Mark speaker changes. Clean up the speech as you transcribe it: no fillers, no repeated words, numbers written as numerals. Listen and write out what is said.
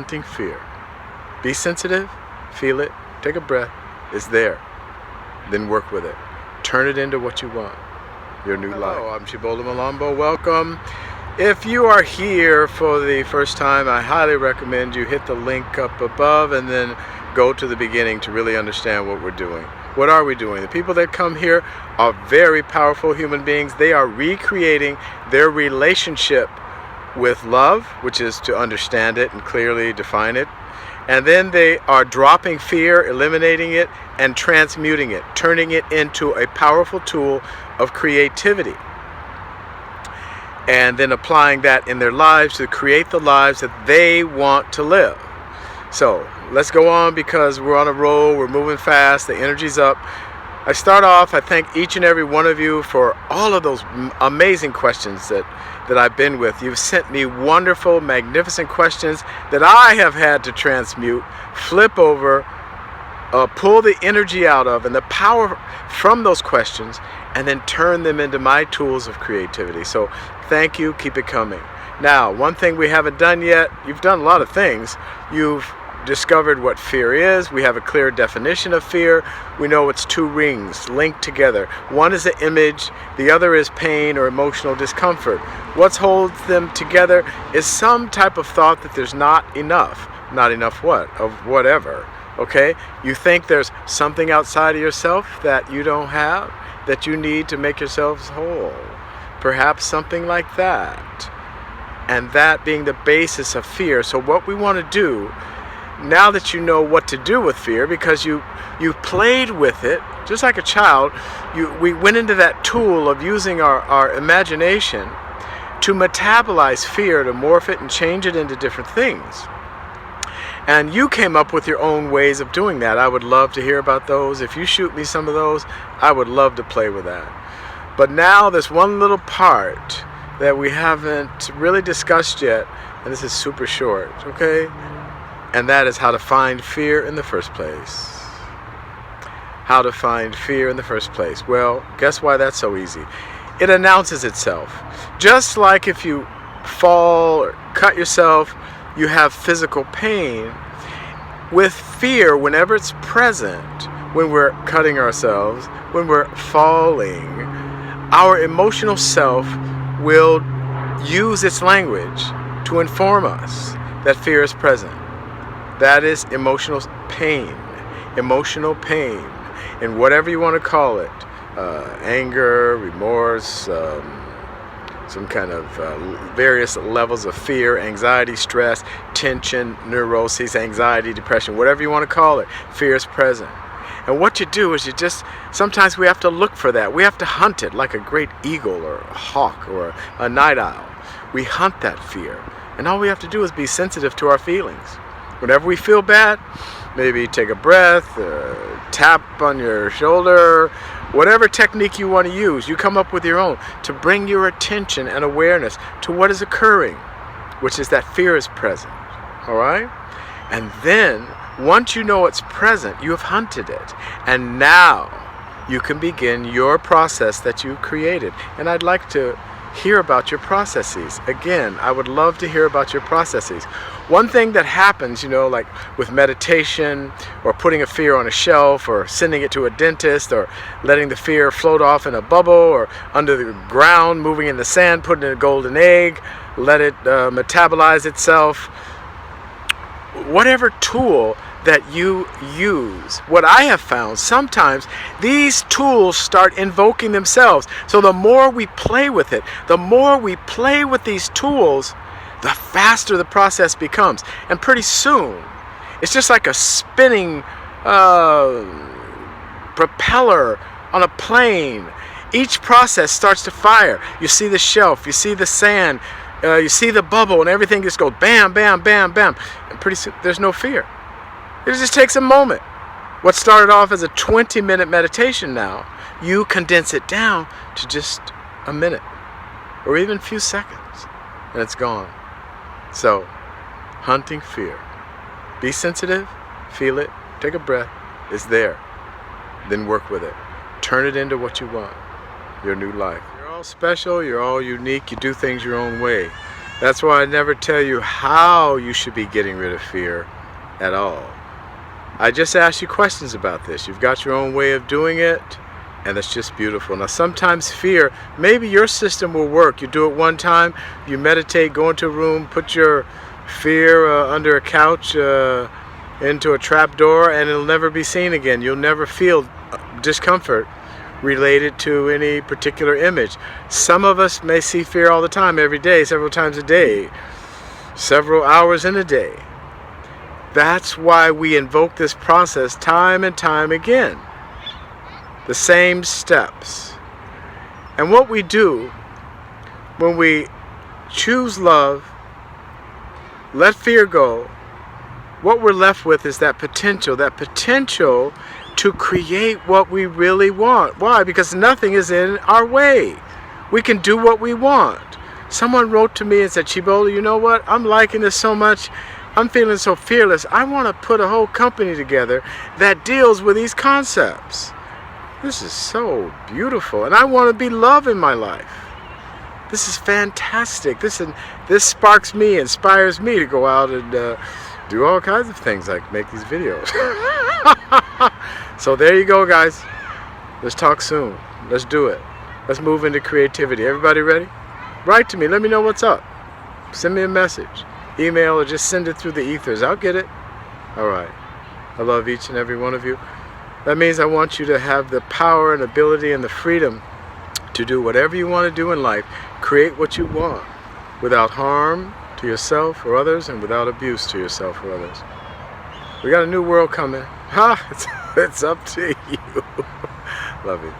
Speaker 1: hunting fear. Be sensitive, feel it, take a breath, it's there. Then work with it. Turn it into what you want, your new life. Hello, I'm Chiboola Malaambo. Welcome. If you are here for the first time, I highly recommend you hit the link up above and then go to the beginning to really understand what we're doing. What are we doing? The people that come here are very powerful human beings. They are recreating their relationship with love, which is to understand it and clearly define it. And then they are dropping fear, eliminating it, and transmuting it, turning it into a powerful tool of creativity. And then applying that in their lives to create the lives that they want to live. So let's go on, because we're on a roll, we're moving fast, the energy's up. I start off, I thank each and every one of you for all of those amazing questions that I've been with. You've sent me wonderful, magnificent questions that I have had to transmute, flip over, pull the energy out of and the power from those questions, and then turn them into my tools of creativity. So thank you, keep it coming. Now, one thing we haven't done yet, you've done a lot of things. You've discovered what fear is. We have a clear definition of fear. We know it's two rings linked together. One is an image, the other is pain or emotional discomfort. What holds them together is some type of thought that there's not enough. Not enough what? Of whatever. Okay? You think there's something outside of yourself that you don't have, that you need to make yourselves whole. Perhaps something like that. And that being the basis of fear. So what we want to do, now that you know what to do with fear, because you played with it, just like a child, we went into that tool of using our imagination to metabolize fear, to morph it and change it into different things. And you came up with your own ways of doing that. I would love to hear about those. If you shoot me some of those, I would love to play with that. But now there's one little part that we haven't really discussed yet, and this is super short, okay? And that is how to find fear in the first place. How to find fear in the first place. Well, guess why that's so easy? It announces itself. Just like if you fall or cut yourself, you have physical pain. With fear, whenever it's present, when we're cutting ourselves, when we're falling, our emotional self will use its language to inform us that fear is present. That is emotional pain. Emotional pain. And whatever you want to call it. Anger, remorse, some kind of various levels of fear, anxiety, stress, tension, neuroses, anxiety, depression, whatever you want to call it. Fear is present. And what you do is sometimes we have to look for that. We have to hunt it like a great eagle or a hawk or a night owl. We hunt that fear. And all we have to do is be sensitive to our feelings. Whenever we feel bad, maybe take a breath, tap on your shoulder, whatever technique you want to use, you come up with your own to bring your attention and awareness to what is occurring, which is that fear is present. All right? And then, once you know it's present, you have hunted it. And now you can begin your process that you created. And I'd like to hear about your processes. Again, I would love to hear about your processes. One thing that happens, like with meditation or putting a fear on a shelf or sending it to a dentist or letting the fear float off in a bubble or under the ground, moving in the sand, putting in a golden egg, let it metabolize itself. Whatever tool that you use, what I have found, sometimes these tools start invoking themselves. So the more we play with it, the more we play with these tools, the faster the process becomes. And pretty soon, it's just like a spinning propeller on a plane. Each process starts to fire. You see the shelf, you see the sand, you see the bubble, and everything just goes bam, bam, bam, bam. And pretty soon, there's no fear. It just takes a moment. What started off as a 20-minute meditation now, you condense it down to just a minute or even a few seconds, and it's gone. So, hunting fear. Be sensitive, feel it, take a breath, it's there. Then work with it. Turn it into what you want, your new life. You're all special, you're all unique, you do things your own way. That's why I never tell you how you should be getting rid of fear at all. I just ask you questions about this. You've got your own way of doing it, and it's just beautiful. Now, sometimes fear, maybe your system will work. You do it one time, you meditate, go into a room, put your fear under a couch, into a trap door, and it'll never be seen again. You'll never feel discomfort related to any particular image. Some of us may see fear all the time, every day, several times a day, several hours in a day. That's why we invoke this process time and time again. The same steps. And what we do when we choose love, let fear go, what we're left with is that potential to create what we really want. Why? Because nothing is in our way. We can do what we want. Someone wrote to me and said, Chiboola, you know what? I'm liking this so much. I'm feeling so fearless. I want to put a whole company together that deals with these concepts. This is so beautiful. And I want to be love in my life. This is fantastic. This sparks me, inspires me to go out and do all kinds of things, like make these videos. So there you go, guys. Let's talk soon. Let's do it. Let's move into creativity. Everybody ready? Write to me. Let me know what's up. Send me a message. Email, or just send it through the ethers. I'll get it. All right. I love each and every one of you. That means I want you to have the power and ability and the freedom to do whatever you want to do in life. Create what you want without harm to yourself or others, and without abuse to yourself or others. We got a new world coming. It's up to you. Love you.